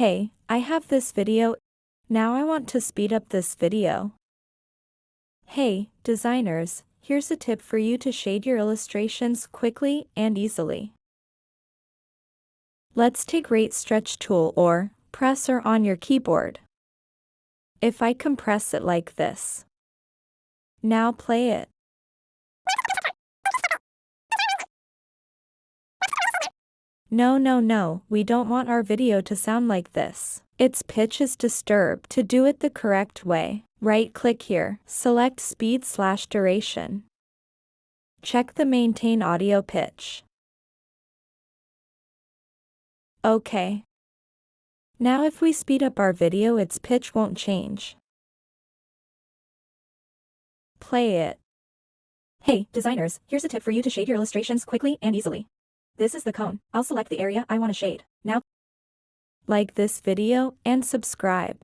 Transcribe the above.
Hey, I have this video. Now I want to speed up this video. Hey, designers, here's a tip for you to shade your illustrations quickly and easily. Let's take Rate Stretch tool or presser on your keyboard. If I compress it like this. Now play it. No, we don't want our video to sound like this. Its pitch is disturbed. To do it the correct way, right-click here, select Speed/Duration. Check the Maintain Audio Pitch. Okay. Now if we speed up our video, its pitch won't change. Play it. Hey, designers, here's a tip for you to shade your illustrations quickly and easily. This is the cone. I'll select the area I want to shade. Now, like this video and subscribe.